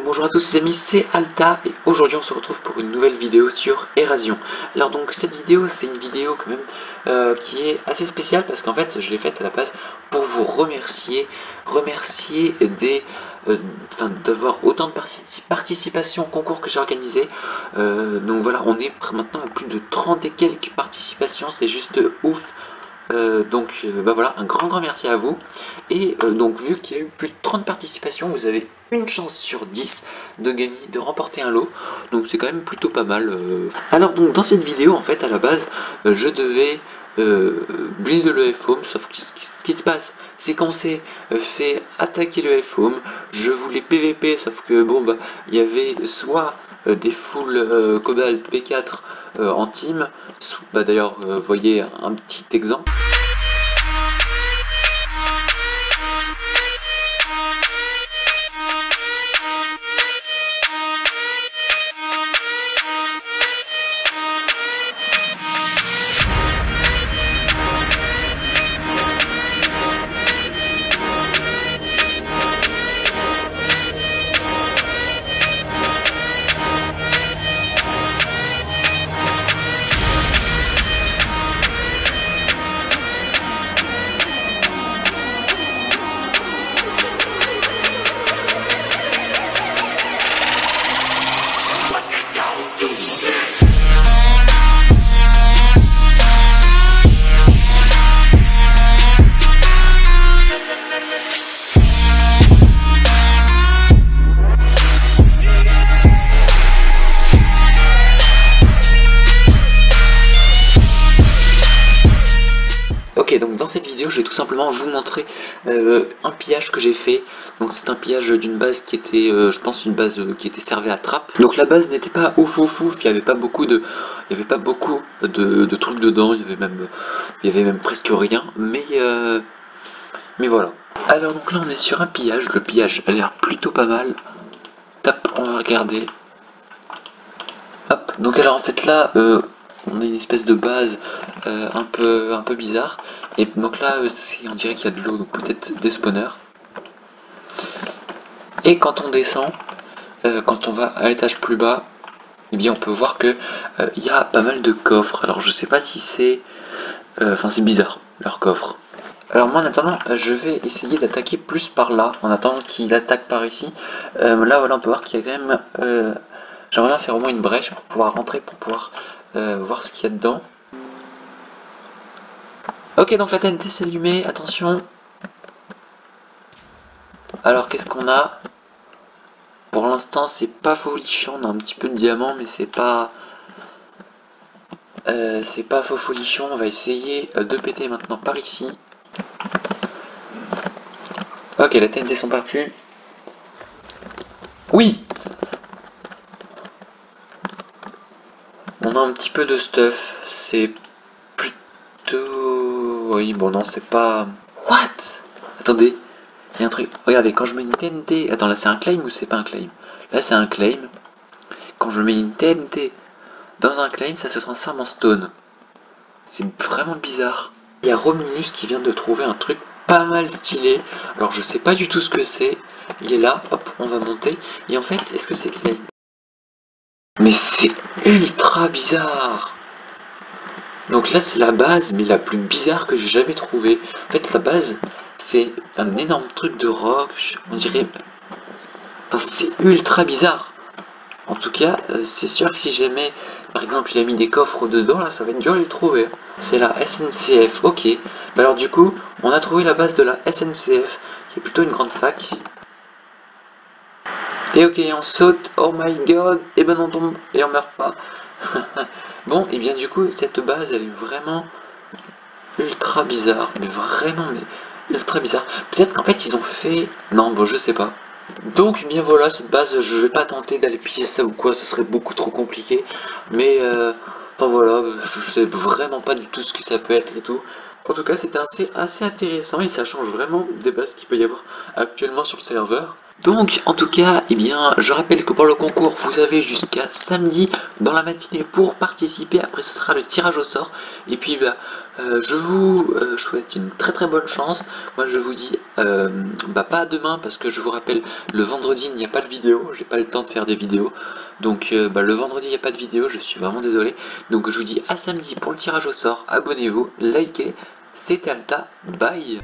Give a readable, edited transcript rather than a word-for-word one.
Bonjour à tous, c'est Miss, c'est Alta et aujourd'hui on se retrouve pour une nouvelle vidéo sur Erasion. Alors donc cette vidéo c'est une vidéo quand même qui est assez spéciale parce qu'en fait je l'ai faite à la base pour vous remercier d'avoir autant de participation au concours que j'ai organisé. Donc voilà, on est maintenant à plus de 30 et quelques participations, c'est juste ouf. Voilà, un grand merci à vous. Et donc vu qu'il y a eu plus de 30 participations, vous avez une chance sur 10 de gagner, de remporter un lot. Donc c'est quand même plutôt pas mal. Alors donc dans cette vidéo en fait à la base je devais build le F-Home, sauf que ce qui se passe c'est qu'on s'est fait attaquer le F-Home. Je voulais PVP, sauf que bon bah il y avait soit des full Cobalt P4 en team, d'ailleurs voyez un petit exemple. Ok, donc dans cette vidéo je vais tout simplement vous montrer un pillage que j'ai fait. Donc c'est un pillage d'une base qui était je pense une base qui était servée à trappe. Donc la base n'était pas ouf, il n'y avait pas beaucoup de trucs dedans, il y avait même presque rien, mais voilà. Alors donc là on est sur un pillage, le pillage a l'air plutôt pas mal. Tape, on va regarder. Hop, donc alors en fait là on a une espèce de base un peu bizarre. Et donc là on dirait qu'il y a de l'eau, donc peut-être des spawners. Et quand on descend, quand on va à l'étage plus bas, eh bien on peut voir que il y a pas mal de coffres. Alors je sais pas si c'est... Enfin c'est bizarre, leurs coffres. Alors moi en attendant, je vais essayer d'attaquer plus par là, en attendant qu'il attaque par ici. Là voilà, on peut voir qu'il y a quand même... J'aimerais bien faire au moins une brèche pour pouvoir rentrer, pour pouvoir voir ce qu'il y a dedans. Ok, donc la TNT s'est allumée, attention. Alors qu'est-ce qu'on a? Pour l'instant c'est pas folichon, on a un petit peu de diamant mais c'est pas folichon. On va essayer de péter maintenant par ici. Ok, la TNT sont partis. Oui. On a un petit peu de stuff, c'est plutôt... Oui, bon non, c'est pas... What? Attendez, il y a un truc... Regardez, quand je mets une TNT... Attends, là c'est un claim ou c'est pas un claim? Là c'est un claim. Quand je mets une TNT dans un claim, ça se transforme en stone. C'est vraiment bizarre. Il y a Romulus qui vient de trouver un truc pas mal stylé. Alors je sais pas du tout ce que c'est. Il est là, hop, on va monter. Et en fait, est-ce que c'est claim? Mais c'est ultra bizarre. Donc là c'est la base, mais la plus bizarre que j'ai jamais trouvée. En fait la base c'est un énorme truc de rock, on dirait... Enfin, c'est ultra bizarre. En tout cas c'est sûr que si jamais par exemple il a mis des coffres dedans, là ça va être dur de les trouver. C'est la SNCF, ok. Bah alors du coup on a trouvé la base de la SNCF, qui est plutôt une grande fac. Et ok, on saute, oh my god, et ben on tombe, et on meurt pas. Bon, et bien du coup, cette base, elle est vraiment ultra bizarre, mais vraiment, mais ultra bizarre. Peut-être qu'en fait, ils ont fait... Non, bon, je sais pas. Donc, bien voilà, cette base, je vais pas tenter d'aller piller ça ou quoi, ce serait beaucoup trop compliqué. Mais, enfin voilà, je sais vraiment pas du tout ce que ça peut être et tout. En tout cas, c'était assez intéressant et ça change vraiment des bases qu'il peut y avoir actuellement sur le serveur. Donc en tout cas, eh bien, je rappelle que pour le concours, vous avez jusqu'à samedi dans la matinée pour participer. Après, ce sera le tirage au sort. Et puis, je vous souhaite une très très bonne chance. Moi, je vous dis pas demain parce que je vous rappelle, le vendredi, il n'y a pas de vidéo. J'ai pas le temps de faire des vidéos. Donc, le vendredi, il n'y a pas de vidéo. Je suis vraiment désolé. Donc, je vous dis à samedi pour le tirage au sort. Abonnez-vous, likez. C'était Alta. Bye.